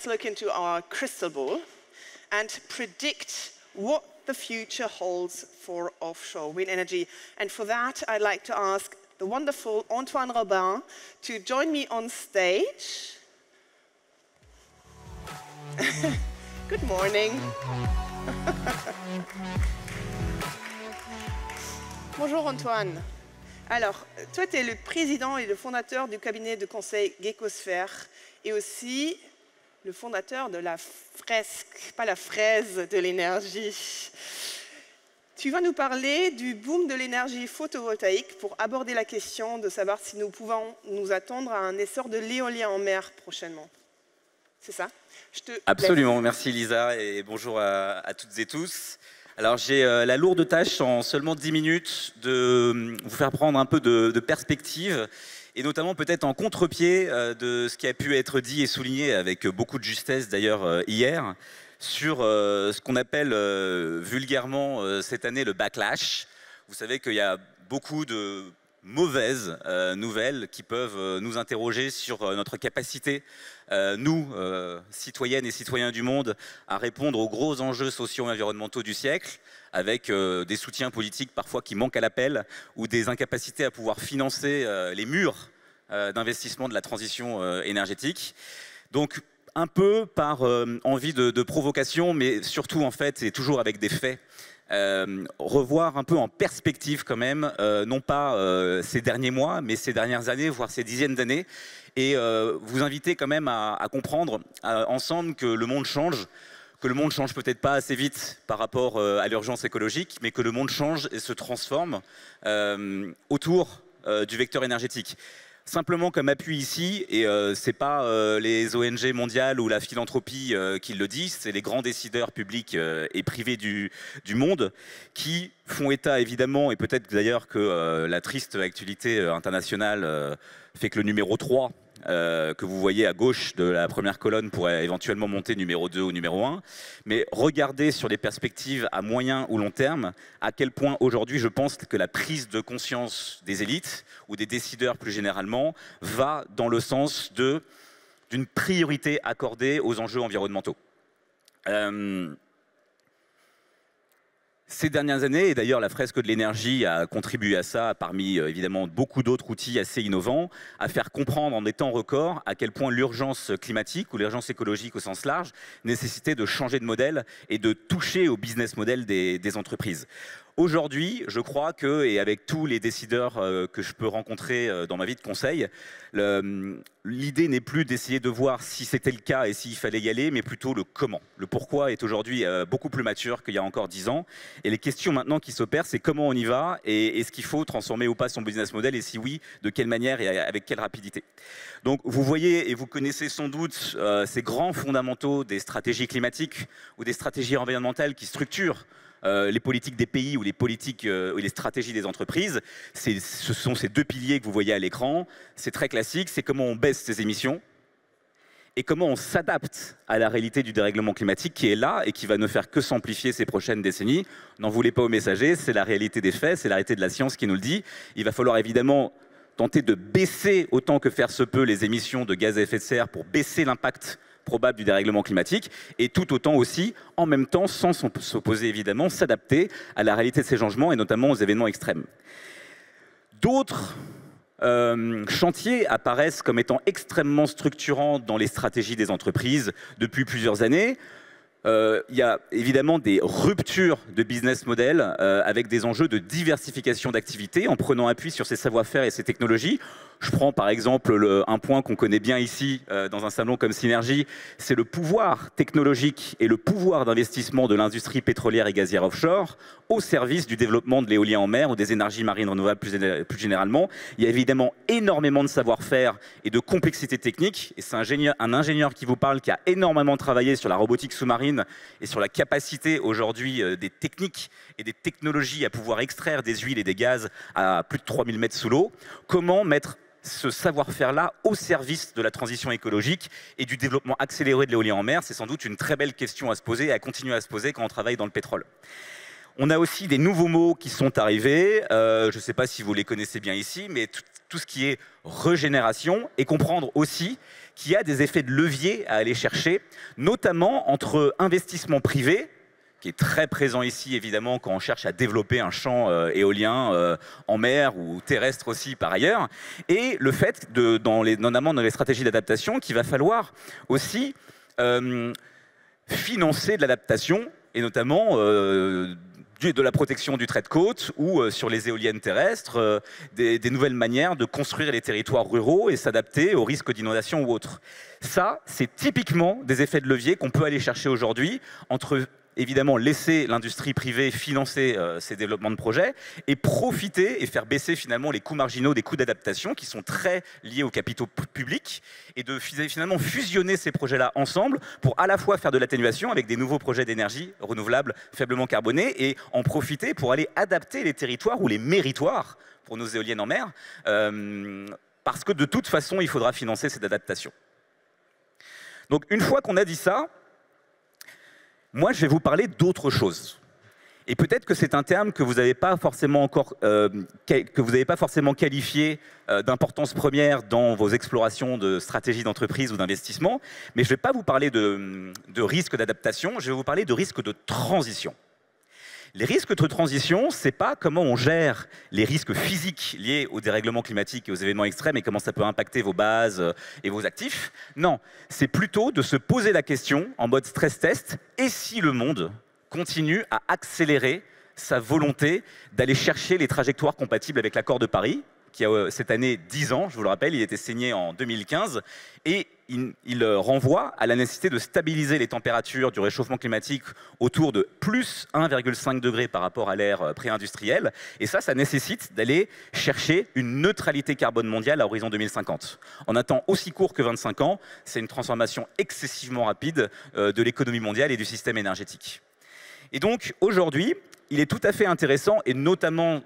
let's look into our crystal ball and predict what the future holds for offshore wind energy. And for that, I'd like to ask the wonderful Antoine Robin to join me on stage. Good morning. Bonjour Antoine. Alors, toi, tu es le président et le fondateur du cabinet de conseil Gekosphère et aussi le fondateur de la fresque, pas la fraise de l'énergie. Tu vas nous parler du boom de l'énergie photovoltaïque pour aborder la question de savoir si nous pouvons nous attendre à un essor de l'éolien en mer prochainement. C'est ça? Absolument, merci Lisa et bonjour à toutes et tous. Alors j'ai la lourde tâche en seulement 10 minutes de vous faire prendre un peu de perspective et notamment peut-être en contre-pied de ce qui a pu être dit et souligné avec beaucoup de justesse d'ailleurs hier sur ce qu'on appelle vulgairement cette année le backlash. Vous savez qu'il y a beaucoup de mauvaises nouvelles qui peuvent nous interroger sur notre capacité, nous, citoyennes et citoyens du monde, à répondre aux gros enjeux sociaux et environnementaux du siècle, avec des soutiens politiques parfois qui manquent à l'appel, ou des incapacités à pouvoir financer les murs d'investissement de la transition énergétique. Donc, un peu par envie de provocation, mais surtout, en fait, et toujours avec des faits, revoir un peu en perspective quand même, non pas ces derniers mois, mais ces dernières années, voire ces dizaines d'années, et vous inviter quand même à comprendre ensemble que le monde change peut-être pas assez vite par rapport à l'urgence écologique, mais que le monde change et se transforme autour du vecteur énergétique. Simplement comme appui ici, et c'est pas les ONG mondiales ou la philanthropie qui le disent, c'est les grands décideurs publics et privés du monde qui font état évidemment, et peut-être d'ailleurs que la triste actualité internationale fait que le numéro 3 que vous voyez à gauche de la première colonne pourrait éventuellement monter numéro 2 ou numéro 1. Mais regardez sur les perspectives à moyen ou long terme, à quel point aujourd'hui je pense que la prise de conscience des élites ou des décideurs plus généralement va dans le sens d'une priorité accordée aux enjeux environnementaux. Ces dernières années, et d'ailleurs la fresque de l'énergie a contribué à ça, parmi évidemment beaucoup d'autres outils assez innovants, à faire comprendre en des temps records à quel point l'urgence climatique ou l'urgence écologique au sens large nécessitait de changer de modèle et de toucher au business model des entreprises. Aujourd'hui, je crois que, et avec tous les décideurs que je peux rencontrer dans ma vie de conseil, l'idée n'est plus d'essayer de voir si c'était le cas et s'il fallait y aller, mais plutôt le comment. Le pourquoi est aujourd'hui beaucoup plus mature qu'il y a encore 10 ans. Et les questions maintenant qui s'opèrent, c'est comment on y va et est-ce qu'il faut transformer ou pas son business model et si oui, de quelle manière et avec quelle rapidité. Donc vous voyez et vous connaissez sans doute ces grands fondamentaux des stratégies climatiques ou des stratégies environnementales qui structurent les politiques des pays ou les politiques ou les stratégies des entreprises. Ce sont ces deux piliers que vous voyez à l'écran. C'est très classique, c'est comment on baisse ses émissions et comment on s'adapte à la réalité du dérèglement climatique qui est là et qui va ne faire que s'amplifier ces prochaines décennies. N'en voulez pas aux messagers, c'est la réalité des faits, c'est la réalité de la science qui nous le dit. Il va falloir évidemment tenter de baisser autant que faire se peut les émissions de gaz à effet de serre pour baisser l'impact probable du dérèglement climatique et tout autant aussi, en même temps, sans s'opposer évidemment, s'adapter à la réalité de ces changements et notamment aux événements extrêmes. D'autres chantiers apparaissent comme étant extrêmement structurants dans les stratégies des entreprises depuis plusieurs années. Il y a évidemment des ruptures de business model avec des enjeux de diversification d'activités en prenant appui sur ces savoir-faire et ces technologies. Je prends par exemple un point qu'on connaît bien ici dans un salon comme Synergie, c'est le pouvoir technologique et le pouvoir d'investissement de l'industrie pétrolière et gazière offshore au service du développement de l'éolien en mer ou des énergies marines renouvelables plus généralement. Il y a évidemment énormément de savoir-faire et de complexité technique et c'est un ingénieur qui vous parle qui a énormément travaillé sur la robotique sous-marine et sur la capacité aujourd'hui des techniques et des technologies à pouvoir extraire des huiles et des gaz à plus de 3000 mètres sous l'eau. Comment mettre ce savoir-faire-là au service de la transition écologique et du développement accéléré de l'éolien en mer? C'est sans doute une très belle question à se poser et à continuer à se poser quand on travaille dans le pétrole. On a aussi des nouveaux mots qui sont arrivés. Je ne sais pas si vous les connaissez bien ici, mais tout ce qui est régénération, et comprendre aussi qu'il y a des effets de levier à aller chercher, notamment entre investissement privé, qui est très présent ici, évidemment, quand on cherche à développer un champ éolien en mer ou terrestre aussi, par ailleurs. Et le fait, notamment dans les stratégies d'adaptation, qu'il va falloir aussi financer de l'adaptation, et notamment de la protection du trait de côte ou sur les éoliennes terrestres, des nouvelles manières de construire les territoires ruraux et s'adapter aux risques d'inondation ou autres. Ça, c'est typiquement des effets de levier qu'on peut aller chercher aujourd'hui entre évidemment laisser l'industrie privée financer ces développements de projets et profiter et faire baisser finalement les coûts marginaux des coûts d'adaptation qui sont très liés aux capitaux publics et de finalement fusionner ces projets-là ensemble pour à la fois faire de l'atténuation avec des nouveaux projets d'énergie renouvelable faiblement carbonés et en profiter pour aller adapter les territoires ou les méritoires pour nos éoliennes en mer parce que de toute façon il faudra financer cette adaptation. Donc une fois qu'on a dit ça, moi, je vais vous parler d'autre chose. Et peut-être que c'est un terme que vous n'avez pas forcément qualifié d'importance première dans vos explorations de stratégie d'entreprise ou d'investissement, mais je ne vais pas vous parler de risque d'adaptation, je vais vous parler de risque de transition. Les risques de transition, ce n'est pas comment on gère les risques physiques liés au dérèglement climatique et aux événements extrêmes et comment ça peut impacter vos bases et vos actifs. Non, c'est plutôt de se poser la question en mode stress test, et si le monde continue à accélérer sa volonté d'aller chercher les trajectoires compatibles avec l'accord de Paris, qui a cette année 10 ans, je vous le rappelle, il a été signé en 2015, et il renvoie à la nécessité de stabiliser les températures du réchauffement climatique autour de plus 1,5 degré par rapport à l'ère pré-industrielle. Et ça nécessite d'aller chercher une neutralité carbone mondiale à horizon 2050. En un temps aussi court que 25 ans, c'est une transformation excessivement rapide de l'économie mondiale et du système énergétique. Et donc, aujourd'hui, il est tout à fait intéressant, et notamment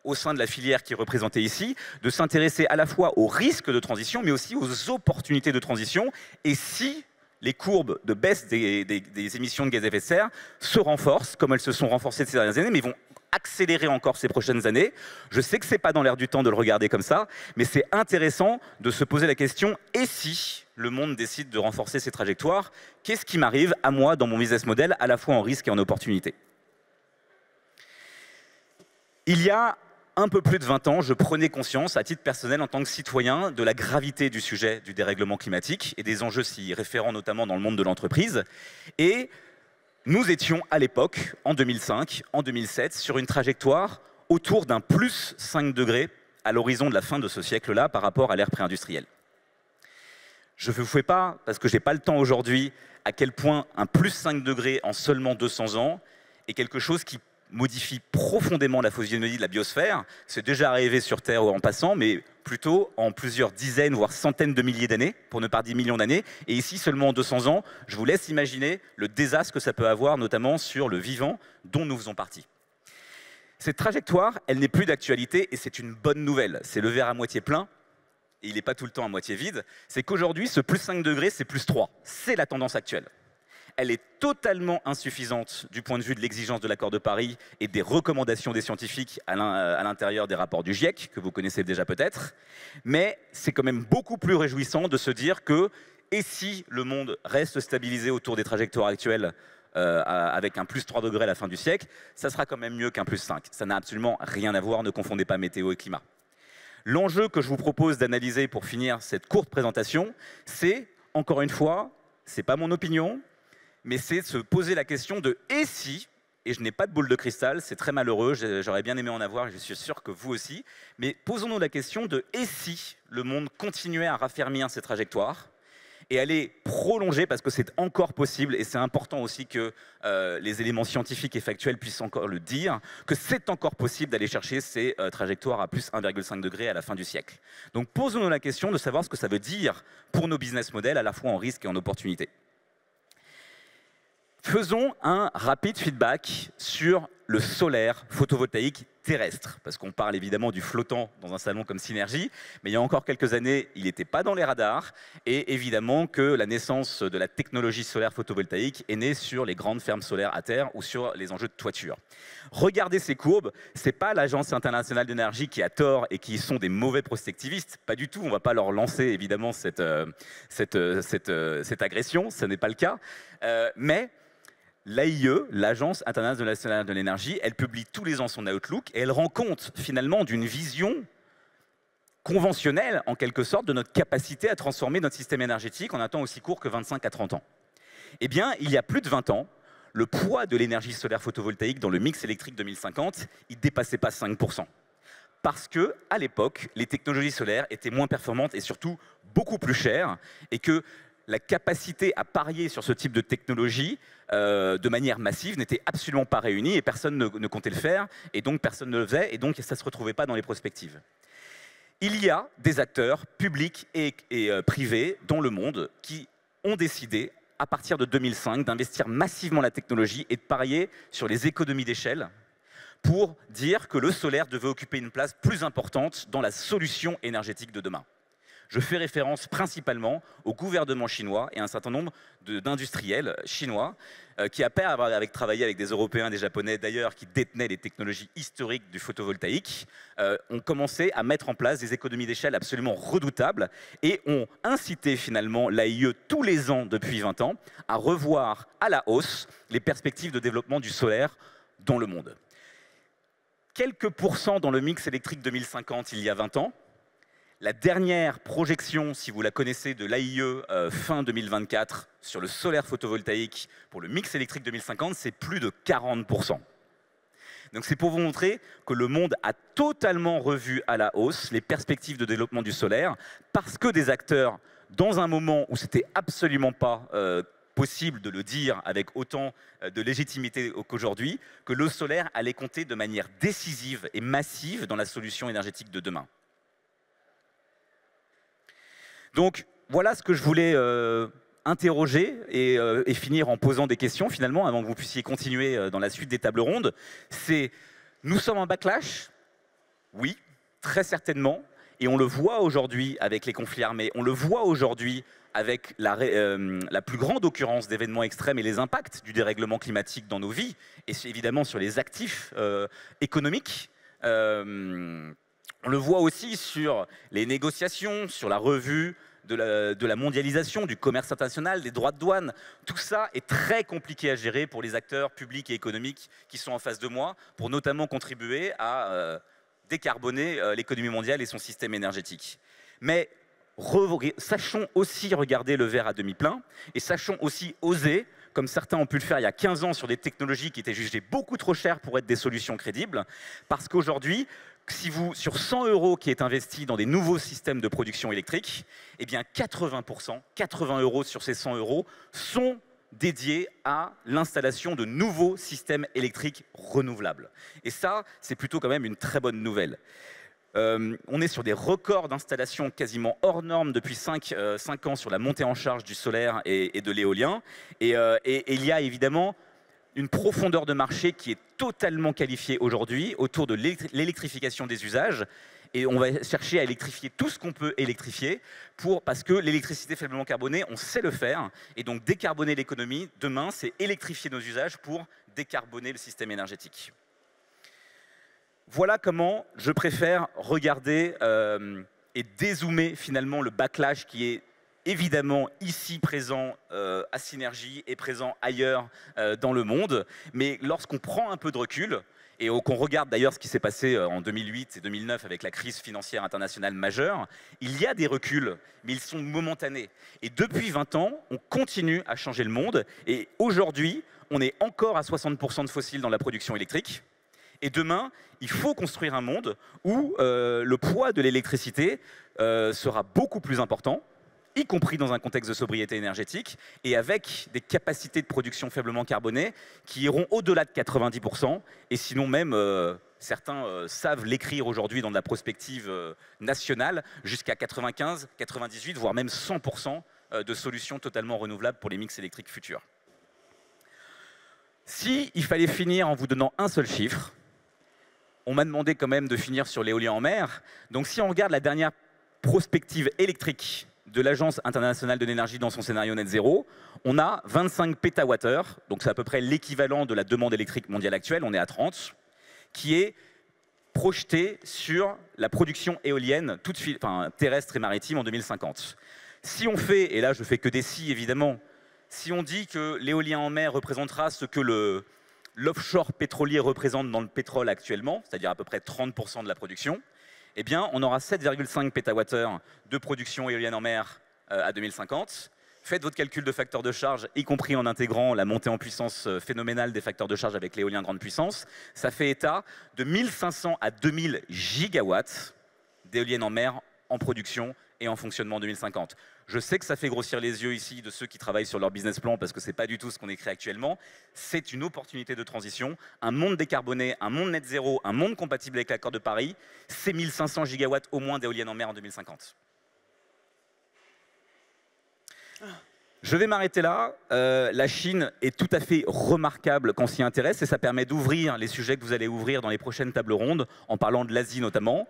au sein de la filière qui est représentée ici, de s'intéresser à la fois aux risques de transition, mais aussi aux opportunités de transition, et si les courbes de baisse des émissions de gaz à effet de serre se renforcent, comme elles se sont renforcées ces dernières années, mais vont accélérer encore ces prochaines années. Je sais que ce n'est pas dans l'air du temps de le regarder comme ça, mais c'est intéressant de se poser la question, et si le monde décide de renforcer ses trajectoires, qu'est-ce qui m'arrive à moi dans mon business model, à la fois en risque et en opportunité? Il y a un peu plus de 20 ans, je prenais conscience, à titre personnel, en tant que citoyen, de la gravité du sujet du dérèglement climatique et des enjeux s'y référant, notamment dans le monde de l'entreprise. Et nous étions à l'époque, en 2005, en 2007, sur une trajectoire autour d'un plus 5 degrés à l'horizon de la fin de ce siècle-là par rapport à l'ère pré-industrielle. Je ne vous fais pas, parce que je n'ai pas le temps aujourd'hui, à quel point un plus 5 degrés en seulement 200 ans est quelque chose qui modifie profondément la physionomie de la biosphère. C'est déjà arrivé sur Terre en passant, mais plutôt en plusieurs dizaines, voire centaines de milliers d'années, pour ne pas dire millions d'années. Et ici, seulement en 200 ans, je vous laisse imaginer le désastre que ça peut avoir, notamment sur le vivant dont nous faisons partie. Cette trajectoire, elle n'est plus d'actualité et c'est une bonne nouvelle. C'est le verre à moitié plein, et il n'est pas tout le temps à moitié vide. C'est qu'aujourd'hui, ce plus 5 degrés, c'est plus 3. C'est la tendance actuelle. Elle est totalement insuffisante du point de vue de l'exigence de l'accord de Paris et des recommandations des scientifiques à l'intérieur des rapports du GIEC, que vous connaissez déjà peut-être. Mais c'est quand même beaucoup plus réjouissant de se dire que, et si le monde reste stabilisé autour des trajectoires actuelles avec un plus 3 degrés à la fin du siècle, ça sera quand même mieux qu'un plus 5. Ça n'a absolument rien à voir, ne confondez pas météo et climat. L'enjeu que je vous propose d'analyser pour finir cette courte présentation, c'est, encore une fois, c'est pas mon opinion, mais c'est de se poser la question de « et si ?» Et je n'ai pas de boule de cristal, c'est très malheureux, j'aurais bien aimé en avoir, je suis sûr que vous aussi. Mais posons-nous la question de « et si ?» le monde continuait à raffermir ses trajectoires et aller prolonger, parce que c'est encore possible, et c'est important aussi que les éléments scientifiques et factuels puissent encore le dire, que c'est encore possible d'aller chercher ces trajectoires à plus 1,5 degré à la fin du siècle. Donc posons-nous la question de savoir ce que ça veut dire pour nos business models, à la fois en risque et en opportunité. Faisons un rapide feedback sur le solaire photovoltaïque terrestre, parce qu'on parle évidemment du flottant dans un salon comme Synergie, mais il y a encore quelques années, il n'était pas dans les radars, et évidemment que la naissance de la technologie solaire photovoltaïque est née sur les grandes fermes solaires à terre ou sur les enjeux de toiture. Regardez ces courbes, c'est pas l'Agence internationale d'énergie qui a tort et qui sont des mauvais prospectivistes, pas du tout, on ne va pas leur lancer évidemment cette agression, ce n'est pas le cas, mais l'AIE, l'Agence internationale de l'énergie, elle publie tous les ans son Outlook et elle rend compte finalement d'une vision conventionnelle, en quelque sorte, de notre capacité à transformer notre système énergétique en un temps aussi court que 25 à 30 ans. Eh bien, il y a plus de 20 ans, le poids de l'énergie solaire photovoltaïque dans le mix électrique 2050, il ne dépassait pas 5%. Parce que, à l'époque, les technologies solaires étaient moins performantes et surtout beaucoup plus chères et que la capacité à parier sur ce type de technologie de manière massive n'était absolument pas réunie et personne ne comptait le faire et donc personne ne le faisait et donc ça ne se retrouvait pas dans les prospectives. Il y a des acteurs publics et privés dans le monde qui ont décidé à partir de 2005 d'investir massivement la technologie et de parier sur les économies d'échelle pour dire que le solaire devait occuper une place plus importante dans la solution énergétique de demain. Je fais référence principalement au gouvernement chinois et à un certain nombre d'industriels chinois qui, après avoir travaillé avec des Européens et des Japonais d'ailleurs qui détenaient les technologies historiques du photovoltaïque, ont commencé à mettre en place des économies d'échelle absolument redoutables et ont incité finalement l'AIE tous les ans depuis 20 ans à revoir à la hausse les perspectives de développement du solaire dans le monde. Quelques pourcents dans le mix électrique 2050 il y a 20 ans. La dernière projection, si vous la connaissez, de l'AIE fin 2024 sur le solaire photovoltaïque pour le mix électrique 2050, c'est plus de 40%. Donc c'est pour vous montrer que le monde a totalement revu à la hausse les perspectives de développement du solaire parce que des acteurs, dans un moment où c'était absolument pas possible de le dire avec autant de légitimité qu'aujourd'hui, que le solaire allait compter de manière décisive et massive dans la solution énergétique de demain. Donc voilà ce que je voulais interroger et finir en posant des questions finalement avant que vous puissiez continuer dans la suite des tables rondes. C'est, nous sommes en backlash? Oui, très certainement. Et on le voit aujourd'hui avec les conflits armés, on le voit aujourd'hui avec la plus grande occurrence d'événements extrêmes et les impacts du dérèglement climatique dans nos vies, et évidemment sur les actifs économiques. On le voit aussi sur les négociations, sur la revue de la mondialisation, du commerce international, des droits de douane. Tout ça est très compliqué à gérer pour les acteurs publics et économiques qui sont en face de moi, pour notamment contribuer à décarboner l'économie mondiale et son système énergétique. Mais sachons aussi regarder le verre à demi-plein et sachons aussi oser, comme certains ont pu le faire il y a 15 ans sur des technologies qui étaient jugées beaucoup trop chères pour être des solutions crédibles, parce qu'aujourd'hui, si vous, sur 100 € qui est investi dans des nouveaux systèmes de production électrique, eh bien 80%, 80 € sur ces 100 € sont dédiés à l'installation de nouveaux systèmes électriques renouvelables. Et ça, c'est plutôt quand même une très bonne nouvelle. On est sur des records d'installation quasiment hors normes depuis 5 ans sur la montée en charge du solaire et de l'éolien. Et il y a évidemment une profondeur de marché qui est totalement qualifiée aujourd'hui autour de l'électrification des usages. Et on va chercher à électrifier tout ce qu'on peut électrifier parce que l'électricité faiblement carbonée, on sait le faire. Et donc décarboner l'économie, demain, c'est électrifier nos usages pour décarboner le système énergétique. Voilà comment je préfère regarder et dézoomer finalement le backlash qui est évidemment ici présent à Synergie et présent ailleurs dans le monde. Mais lorsqu'on prend un peu de recul et qu'on regarde d'ailleurs ce qui s'est passé en 2008 et 2009 avec la crise financière internationale majeure, il y a des reculs, mais ils sont momentanés. Et depuis 20 ans, on continue à changer le monde. Et aujourd'hui, on est encore à 60% de fossiles dans la production électrique. Et demain, il faut construire un monde où le poids de l'électricité sera beaucoup plus important, y compris dans un contexte de sobriété énergétique, et avec des capacités de production faiblement carbonées qui iront au-delà de 90%, et sinon même, certains savent l'écrire aujourd'hui dans de la prospective nationale, jusqu'à 95, 98, voire même 100% de solutions totalement renouvelables pour les mix électriques futurs. Si il fallait finir en vous donnant un seul chiffre, on m'a demandé quand même de finir sur l'éolien en mer. Donc si on regarde la dernière prospective électrique de l'Agence internationale de l'énergie dans son scénario net zéro, on a 25 pétawattheures, donc c'est à peu près l'équivalent de la demande électrique mondiale actuelle, on est à 30, qui est projeté sur la production éolienne terrestre et maritime en 2050. Si on fait, et là je fais que des si évidemment, si on dit que l'éolien en mer représentera ce que l'offshore pétrolier représente dans le pétrole actuellement, c'est-à-dire à peu près 30% de la production, eh bien, on aura 7,5 pétawattheures de production éolienne en mer à 2050. Faites votre calcul de facteur de charge, y compris en intégrant la montée en puissance phénoménale des facteurs de charge avec l'éolien grande puissance. Ça fait état de 1500 à 2000 gigawatts d'éoliennes en mer en production et en fonctionnement en 2050. Je sais que ça fait grossir les yeux ici de ceux qui travaillent sur leur business plan parce que ce n'est pas du tout ce qu'on écrit actuellement. C'est une opportunité de transition. Un monde décarboné, un monde net zéro, un monde compatible avec l'accord de Paris, c'est 1500 gigawatts au moins d'éoliennes en mer en 2050. Je vais m'arrêter là. La Chine est tout à fait remarquable quand on s'y intéresse et ça permet d'ouvrir les sujets que vous allez ouvrir dans les prochaines tables rondes en parlant de l'Asie notamment.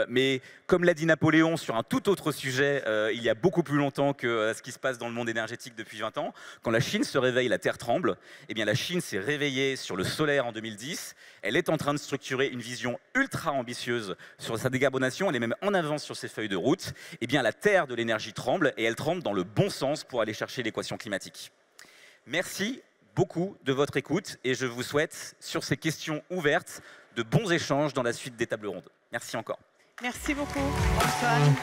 Mais comme l'a dit Napoléon sur un tout autre sujet, il y a beaucoup plus longtemps que ce qui se passe dans le monde énergétique depuis 20 ans, quand la Chine se réveille, la Terre tremble. Eh bien, la Chine s'est réveillée sur le solaire en 2010. Elle est en train de structurer une vision ultra ambitieuse sur sa décarbonation. Elle est même en avance sur ses feuilles de route. Eh bien, la Terre de l'énergie tremble et elle tremble dans le bon sens pour aller chercher l'équation climatique. Merci beaucoup de votre écoute et je vous souhaite, sur ces questions ouvertes, de bons échanges dans la suite des tables rondes. Merci encore. Merci beaucoup, Antoine.